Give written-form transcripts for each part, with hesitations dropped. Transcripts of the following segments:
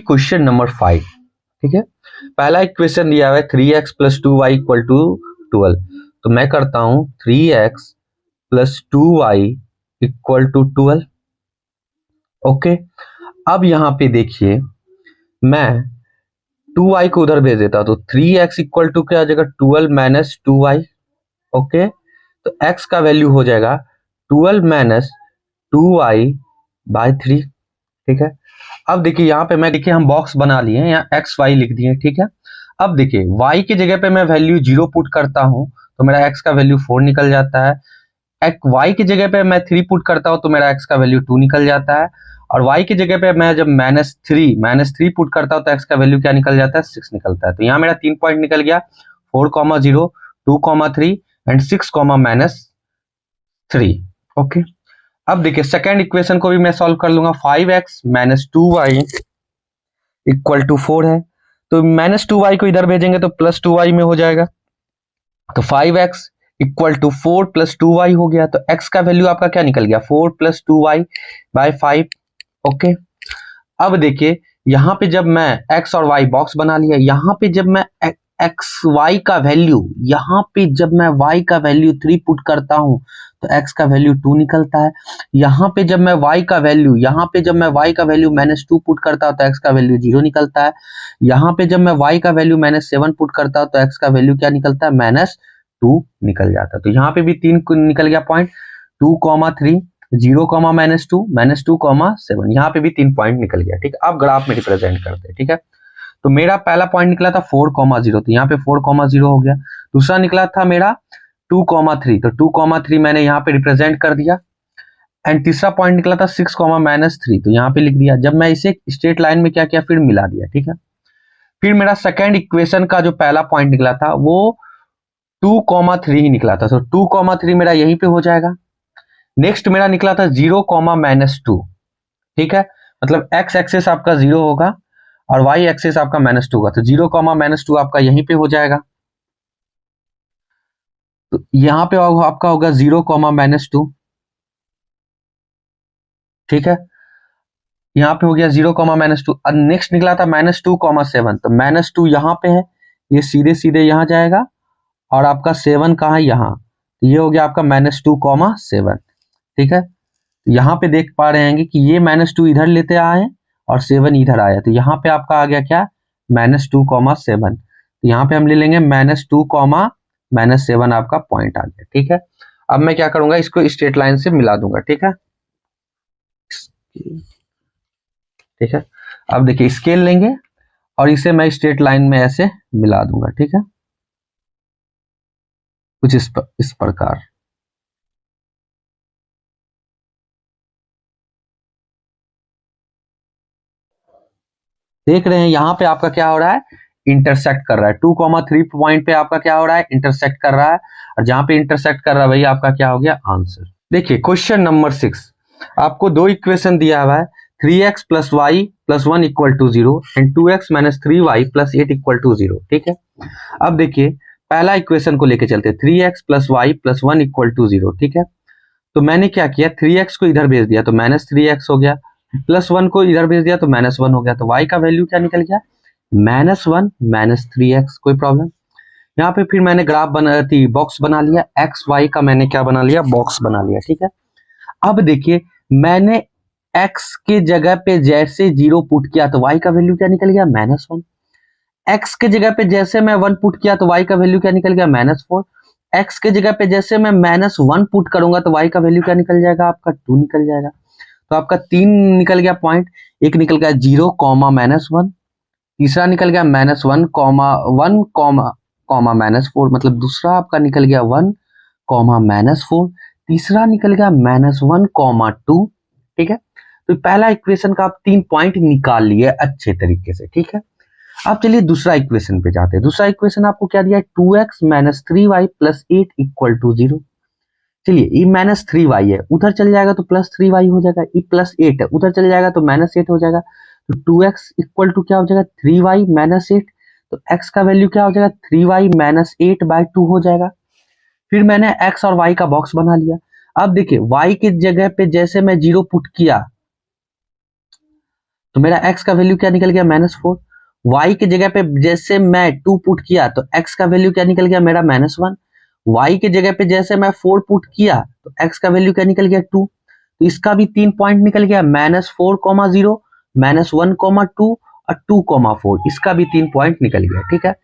Question number 5, ठीक है। पहला इक्वेशन दिया हुआ है 3x plus 2y equal to 12। तो मैं करता हूं 3x plus 2y equal to 12। Okay, अब यहां पे देखिए मैं 2y को उधर भेज देता हूं, तो 3x इक्वल टू क्या आ जाएगा 12 माइनस 2y। ओके, तो x का वैल्यू हो जाएगा 12 माइनस 2y बाय 3। ठीक है, अब देखिए यहाँ पे मैं देखिए हम बॉक्स बना लिए हैं, यहाँ एक्स वाई लिख दिए, ठीक है। अब देखिए y की जगह पे मैं वैल्यू 0 पुट करता हूं तो मेरा x का वैल्यू 4 निकल जाता है। y की जगह पे मैं 3 पुट करता हूं तो मेरा x का वैल्यू 2 निकल जाता है। और y की जगह पे मैं जब -3 पुट करता हूं तो x का वैल्यू क्या निकल जाता है 6 निकलता है। तो यहाँ मेरा 3 पॉइंट निकल गया, 4,0, 2,3 एंड 6,-3। ओके, अब देखिए सेकेंड इक्वेशन को भी मैं सॉल्व कर लूंगा। 5x minus 2y equal to 4 है, तो -2y को इधर भेजेंगे तो +2y में हो जाएगा। तो 5x equal to 4 plus 2y हो गया। तो x का वैल्यू आपका क्या निकल गया 4 प्लस 2y बाय 5। ओके, अब देखिए यहां पे जब मैं x और y बॉक्स बना लिया, यहां पे जब मैं y का वैल्यू, यहां पे जब मैं y का वैल्यू 3 पुट करता हूं तो x का वैल्यू 2 निकलता है। यहाँ पे जब मैं y का वैल्यू -2 पुट करता हूं तो x का वैल्यू 0 निकलता है। यहाँ पे जब मैं y का वैल्यू -7 पुट करता हूं तो x का वैल्यू क्या निकलता है -2 निकल जाता है। तो यहाँ पे भी 3 निकल गया पॉइंट, 2,3, 0, -2, -2, 7, यहाँ पे भी 3 पॉइंट निकल गया। ठीक है, अब ग्राफ में रिप्रेजेंट करते हैं। ठीक है, तो मेरा पहला पॉइंट निकला था 4,0, तो यहाँ पे 4,0 हो गया। दूसरा निकला था मेरा 2,3, तो 2,3 मैंने यहाँ पे रिप्रेजेंट कर दिया। एंड तीसरा पॉइंट निकला था 6, -3, तो यहाँ पे लिख दिया। जब मैं इसे स्ट्रेट लाइन में क्या किया फिर मिला दिया। ठीक है, फिर मेरा सेकेंड इक्वेशन का जो पहला पॉइंट निकला था वो 2,3 ही निकला था, तो 2,3 मेरा यहीं पे हो जाएगा। नेक्स्ट मेरा निकला था 0, -2। ठीक है, मतलब x एक्सेस आपका 0 होगा और y एक्सेस आपका -2 होगा, तो 0, -2 आपका यहीं पे हो जाएगा। तो यहाँ पे आपका होगा 0, -2। ठीक है, यहाँ पे हो गया 0, -2। और नेक्स्ट निकला था -2,7, तो -2 यहाँ पे है, ये सीधे सीधे यहाँ जाएगा और आपका 7 कहाँ है यहाँ, तो ये हो गया आपका -2,7। ठीक है, यहाँ पे देख पा रहे हैं कि ये -2 इधर लेते आए और 7 इधर आया, तो यहाँ पे आपका आ गया क्या -2,7। तो यहाँ पे हम ले लेंगे -2, -7 आपका पॉइंट आ गया। ठीक है, अब मैं क्या करूंगा इसको स्ट्रेट लाइन से मिला दूंगा। ठीक है, ठीक है, अब देखिए स्केल लेंगे और इसे मैं स्ट्रेट लाइन में ऐसे मिला दूंगा। ठीक है, कुछ इस प्रकार। देख रहे हैं यहाँ पे आपका क्या हो रहा है इंटरसेक्ट कर रहा है, 2,3 पॉइंट पे आपका क्या हो रहा है इंटरसेक्ट कर रहा है, और जहां पे इंटरसेक्ट कर रहा है वही आपका क्या हो गया आंसर। देखिए क्वेश्चन नंबर 6, आपको दो इक्वेशन दिया हुआ है 3x plus y plus 1 equal to 0 and 2x minus 3y plus 8 equal to 0। ठीक है, अब देखिए पहला इक्वेशन को लेके चलते हैं 3x plus y plus 1 equal to 0। ठीक है, तो मैंने क्या किया 3x को इधर भेज दिया तो -3x हो गया, +1 को इधर भेज दिया तो -1 हो गया, तो y का वैल्यू क्या निकल गया -1 -3x। कोई प्रॉब्लम। यहाँ पे फिर मैंने ग्राफ बना बॉक्स बना लिया, एक्स वाई का मैंने क्या बना लिया बॉक्स बना लिया। ठीक है, अब देखिए मैंने x के जगह पे जैसे 0 पुट किया तो y का वैल्यू क्या निकल गया -1। x के जगह पे जैसे मैं 1 पुट किया तो y का वैल्यू क्या निकल गया -4। x के जगह पे जैसे मैं -1 पुट करूंगा तो y का वैल्यू क्या निकल जाएगा आपका 2 निकल जाएगा। तो आपका 3 निकल गया पॉइंट, एक निकल गया 0, -1, तीसरा निकल गया -1, -4, मतलब दूसरा आपका निकल गया 1, -4, तीसरा निकल गया -1, 2। ठीक है, तो पहला इक्वेशन का आप 3 पॉइंट निकाल लिए अच्छे तरीके से। ठीक है, अब चलिए दूसरा इक्वेशन पे जाते हैं। दूसरा इक्वेशन आपको क्या दिया है 2x minus 3y plus 8 equal to 0। चलिए ये -3y है, उधर चल जाएगा तो +3y हो जाएगा, ये +8 है, उधर चल जाएगा तो -8 हो जाएगा। तो 2x इक्वल टू क्या हो जाएगा 3y माइनस 8, तो x का वैल्यू क्या हो जाएगा 3y माइनस 8/2 हो जाएगा। फिर मैंने x और y का बॉक्स बना लिया। अब देखिए y की जगह पे जैसे मैं 0 पुट किया तो मेरा x का वैल्यू क्या निकल गया -4। y की जगह पे जैसे मैं 2 पुट किया तो x का वैल्यू क्या निकल गया मेरा -1। y की जगह पे जैसे मैं 4 पुट किया तो x का वैल्यू क्या निकल गया 2। तो इसका भी 3 पॉइंट निकल गया -4,0, -1,2 और 2,4। इसका भी 3 पॉइंट निकल गया। ठीक है,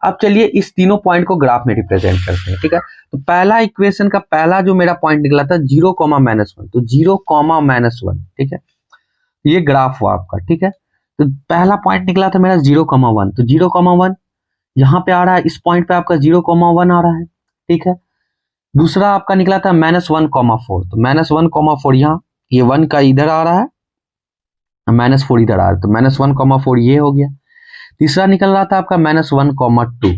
अब चलिए इस तीनों पॉइंट को ग्राफ में रिप्रेजेंट करते हैं। ठीक है, तो पहला इक्वेशन का पहला जो मेरा पॉइंट निकला था 0,-1, तो 0,-1। ठीक है, ये ग्राफ हुआ आपका। ठीक है, तो पहला पॉइंट निकला था मेरा 0,1, तो 0,1 यहाँ पे आ रहा है, इस पॉइंट पे आपका 0,1 आ रहा है। ठीक है, दूसरा आपका निकला था -1,4, तो -1,4 यहाँ, ये 1 का इधर आ रहा है, -4 इधर आ रहा है, तो -1,4 ये हो गया। तीसरा निकल रहा था आपका -1,2,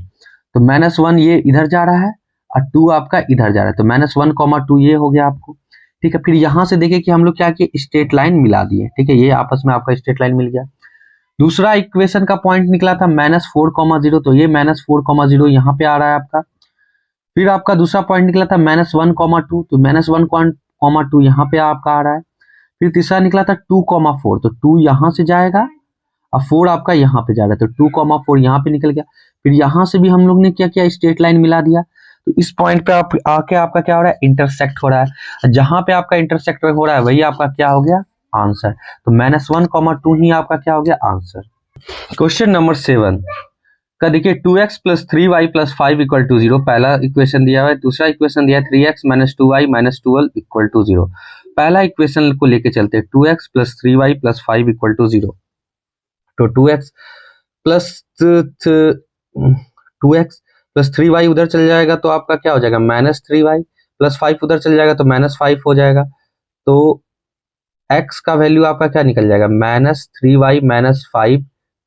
तो -1 ये इधर जा रहा है और 2 आपका इधर जा रहा है, तो -1,2 ये हो गया आपको। ठीक है, फिर यहाँ से देखिए कि हम लोग क्या किए, स्ट्रेट लाइन मिला दिए। ठीक है, ये आपस में आपका स्ट्रेट लाइन मिल गया। दूसरा इक्वेशन का पॉइंट निकला था -4,0, तो ये -4,0 यहाँ पे आ रहा है आपका। फिर आपका दूसरा पॉइंट निकला था -1,2, तो -1,2 यहाँ पे आपका आ रहा है। फिर तीसरा निकला था 2,4, तो 2 यहाँ से जाएगा और 4 आपका यहाँ पे जा रहा है, तो 2,4 यहाँ पे निकल गया। फिर यहाँ से भी हम लोग ने क्या किया, स्ट्रेट लाइन मिला दिया। तो इस पॉइंट पे आप आके आपका क्या हो रहा है, इंटरसेक्ट हो रहा है। जहां पे आपका इंटरसेक्ट हो रहा है वही आपका क्या हो गया, आंसर। तो -1,2 ही आपका क्या हो गया, आंसर। क्वेश्चन नंबर 7 का देखिए 2x + 3y + 5 = 0 पहला इक्वेशन दिया हुआ है। दूसरा इक्वेशन दिया है 3x - 2y - 12 = 0। पहला इक्वेशन को लेके चलते हैं, 2x + 3y + 5 = 0। तो 2x + 3y उधर चल जाएगा तो आपका क्या हो जाएगा, -3y, + 5 उधर चल जाएगा तो -5 हो जाएगा। तो x का वैल्यू आपका क्या निकल जाएगा, -3y -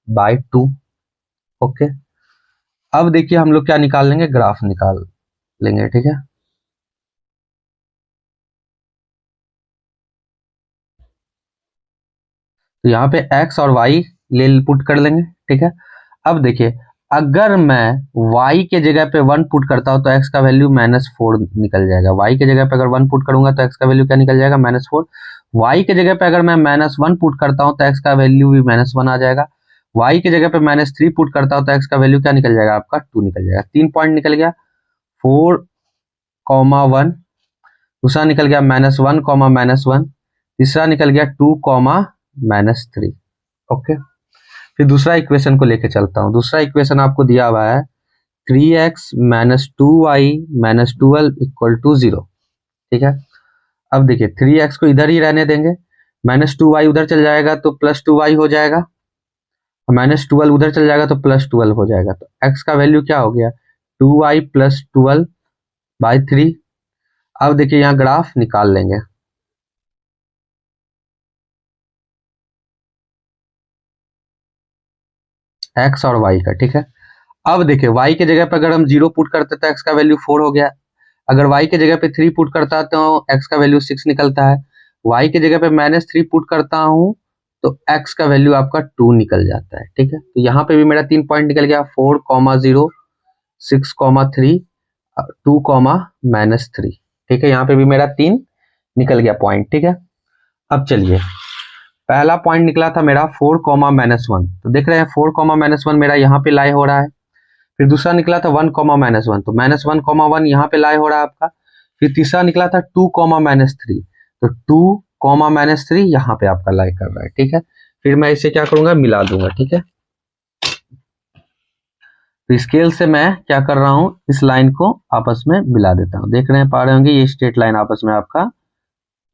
5/2। ओके, अब देखिए हम लोग क्या निकाल लेंगे, ग्राफ निकाल लेंगे। ठीक है, तो यहाँ पे x और y ले पुट कर लेंगे। ठीक है, अब देखिए अगर मैं y के जगह पे 1 पुट करता हूँ तो x का वैल्यू -4 निकल जाएगा। y के जगह पे अगर 1 पुट करूंगा तो x का वैल्यू क्या निकल जाएगा, -4। y के जगह पे अगर मैं -1 पुट करता हूँ तो x का वैल्यू भी -1 आ जाएगा। y के जगह पे -3 पुट करता हूँ तो x का वैल्यू क्या निकल जाएगा, आपका 2 निकल जाएगा। 3 पॉइंट निकल गया, 4,1। दूसरा निकल गया -1, तीसरा निकल गया 2, -3। फिर दूसरा इक्वेशन को लेके चलता हूँ। दूसरा इक्वेशन आपको दिया हुआ है 3x - 2y - 12 = 0। ठीक है, अब देखिए 3x को इधर ही रहने देंगे, -2y उधर चल जाएगा तो +2y हो जाएगा, -12 उधर चल जाएगा तो +12 हो जाएगा। तो x का वैल्यू क्या हो गया, 2y + 12/3। अब देखिए यहाँ ग्राफ निकाल लेंगे। x और y का। ठीक है, अब देखिए y के जगह पर अगर हम 0 पुट करते तो x का वैल्यू 4 हो गया। अगर y के जगह पे 3 पुट करता तो x का वैल्यू 6 निकलता है। y के जगह पे -3 पुट करता हूं तो x का वैल्यू आपका 2 निकल जाता है। ठीक है, तो यहाँ पे भी मेरा 3 पॉइंट निकल गया, 4,0, 6,3, 2, -3। ठीक है, यहाँ पे भी मेरा 3 निकल गया पॉइंट। ठीक है, अब चलिए पहला पॉइंट निकला था मेरा 4, -1, तो देख रहे हैं 4, -1 मेरा यहाँ पे लाई हो रहा है। फिर दूसरा निकला था 1, -1, तो -1, यहाँ पे लाई हो रहा है आपका। फिर तीसरा निकला था 2, -3, तो 2, -3 यहाँ पे आपका लाई कर रहा है। ठीक है, फिर मैं इसे क्या करूंगा, मिला दूंगा। ठीक है, तो स्केल से मैं क्या कर रहा हूँ, इस लाइन को आपस में मिला देता हूँ। देख रहे हैं, पा रहे होंगे, ये स्ट्रेट लाइन आपस में आपका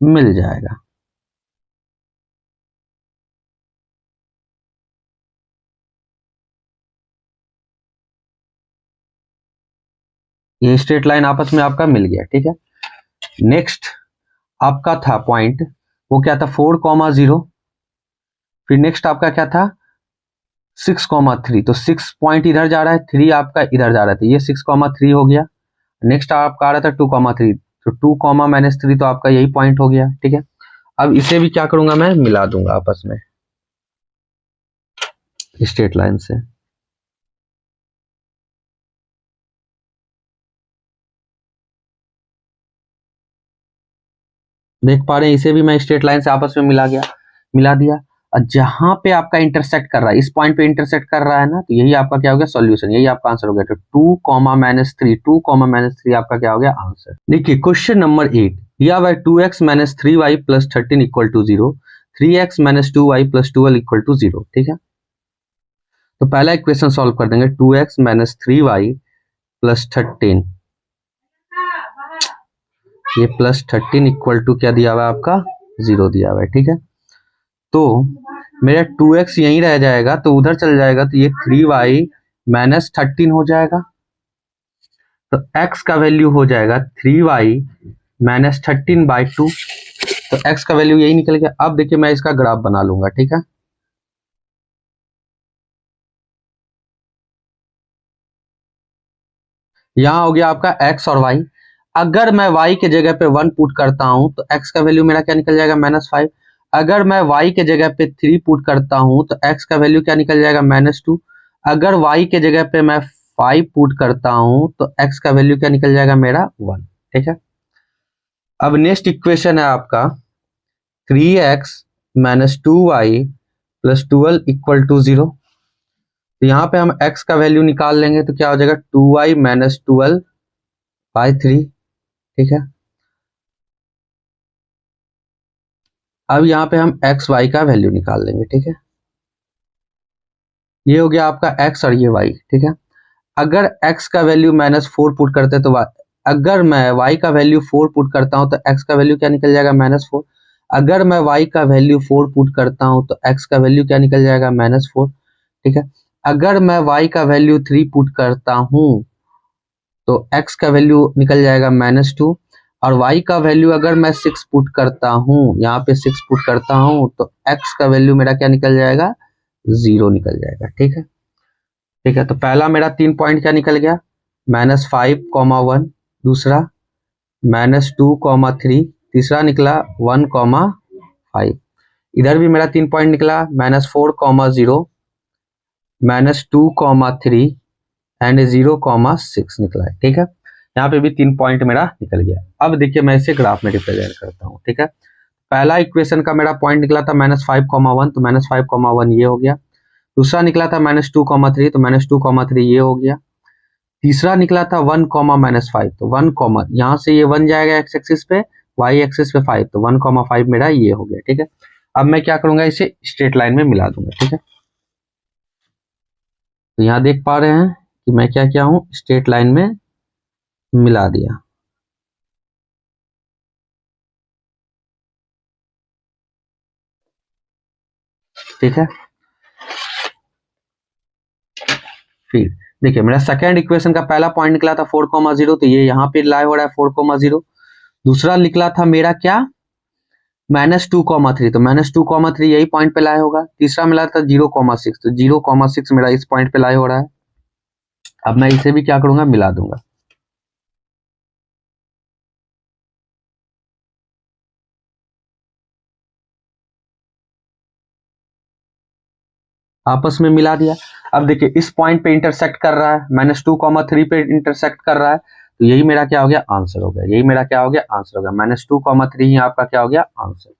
मिल जाएगा। ये स्ट्रेट लाइन आपस में आपका मिल गया। ठीक है, नेक्स्ट आपका था पॉइंट, वो क्या था, 4,0। फिर नेक्स्ट आपका क्या था, 6,3, तो 6 पॉइंट इधर जा रहा है, 3 आपका इधर जा रहा था, ये 6,3 हो गया। नेक्स्ट आपका आ रहा था 2,3, तो 2, -3 तो आपका यही पॉइंट हो गया। ठीक है, अब इसे भी क्या करूंगा, मैं मिला दूंगा आपस में स्ट्रेट लाइन से। देख पा रहे हैं, इसे भी मैं स्ट्रेट लाइन से आपस में मिला दिया। और जहां पे आपका इंटरसेक्ट कर रहा है, इस पॉइंट पे इंटरसेक्ट कर रहा है ना, तो यही आपका क्या हो गया सॉल्यूशन, यही आपका आंसर हो गया। तो 2, -3 आपका क्या हो गया आंसर। देखिए क्वेश्चन नंबर 8 दिया हुआ है 2x - 3y + 13 = 0, 3x - 2y + 12 = 0। ठीक है, तो पहला इक्वेशन सॉल्व कर देंगे। 2x - 3y + 13, ये +13 = क्या दिया हुआ है आपका 0 दिया हुआ है। ठीक है, तो मेरा 2x यहीं रह जाएगा, तो उधर चल जाएगा, तो ये 3y - 13 हो जाएगा। तो x का वैल्यू हो जाएगा 3y - 13/2। तो x का वैल्यू यही निकल गया। अब देखिए मैं इसका ग्राफ बना लूंगा। ठीक है, यहाँ हो गया आपका x और y। अगर मैं y के जगह पे 1 पुट करता हूं तो x का वैल्यू मेरा क्या निकल जाएगा -5। अगर मैं y के जगह पे 3 पुट करता हूं तो x का वैल्यू क्या निकल जाएगा -2। अगर y के जगह पे मैं 5 पुट करता हूं तो x का वैल्यू क्या निकल जाएगा मेरा 1। ठीक है, अब नेक्स्ट इक्वेशन है आपका 3x - 2y + 12 = 0। तो यहाँ पे हम x का वैल्यू निकाल लेंगे, तो क्या हो जाएगा 2y - 12/3। ठीक है, अब यहाँ पे हम एक्स वाई का वैल्यू निकाल लेंगे। ठीक है, ये हो गया आपका x और ये y। ठीक है, अगर x का वैल्यू -4 पुट करते तो अगर मैं y का वैल्यू 4 पुट करता हूं तो x का वैल्यू क्या निकल जाएगा -4। अगर मैं y का वैल्यू 4 पुट करता हूं तो x का वैल्यू क्या निकल जाएगा -4। ठीक है, अगर मैं y का वैल्यू 3 पुट करता हूं तो x का वैल्यू निकल जाएगा -2। और y का वैल्यू अगर मैं 6 पुट करता हूं, यहाँ पे 6 पुट करता हूं, तो x का वैल्यू मेरा क्या निकल जाएगा 0 निकल जाएगा। ठीक है, ठीक है, तो पहला मेरा 3 पॉइंट क्या निकल गया -5, 1, दूसरा -2, 3, तीसरा निकला 1, 5। इधर भी मेरा 3 पॉइंट निकला -4, 0, -2, 3 एंड 0, 6 निकला है। ठीक है, यहाँ पे भी 3 पॉइंट मेरा निकल गया। अब देखिए मैं इसे ग्राफ में रिप्रेजेंट करता हूँ। ठीक है, पहला इक्वेशन का मेरा पॉइंट निकला था -5, 1, तो -5, 1 ये हो गया। दूसरा निकला था -2, 3, तो -2, 3 ये हो गया। तीसरा निकला था 1, -5, तो 1, यहाँ से ये 1 जाएगा x एक्सिस पे, y एक्सिस पे 5, तो 1, 5 मेरा ये हो गया। ठीक है, अब मैं क्या करूंगा इसे स्ट्रेट लाइन में मिला दूंगा। ठीक है, तो यहाँ देख पा रहे हैं कि मैं क्या किया हूँ स्ट्रेट लाइन में मिला दिया। ठीक है, फिर देखिए मेरा सेकेंड इक्वेशन का पहला पॉइंट निकला था 4, 0, तो ये यहाँ पे लाई हो रहा है 4, 0। दूसरा निकला था मेरा क्या -2, 3, तो -2, 3 यही पॉइंट पे लाई होगा। तीसरा मिला था 0, 6, तो 0, 6 मेरा इस पॉइंट पे लाई हो रहा है। अब मैं इसे भी क्या करूंगा मिला दूंगा। आपस में मिला दिया। अब देखिए इस पॉइंट पे इंटरसेक्ट कर रहा है, -2, 3 पे इंटरसेक्ट कर रहा है, तो यही मेरा क्या हो गया आंसर हो गया। यही मेरा क्या हो गया आंसर हो गया, -2, 3 ही आपका क्या हो गया आंसर।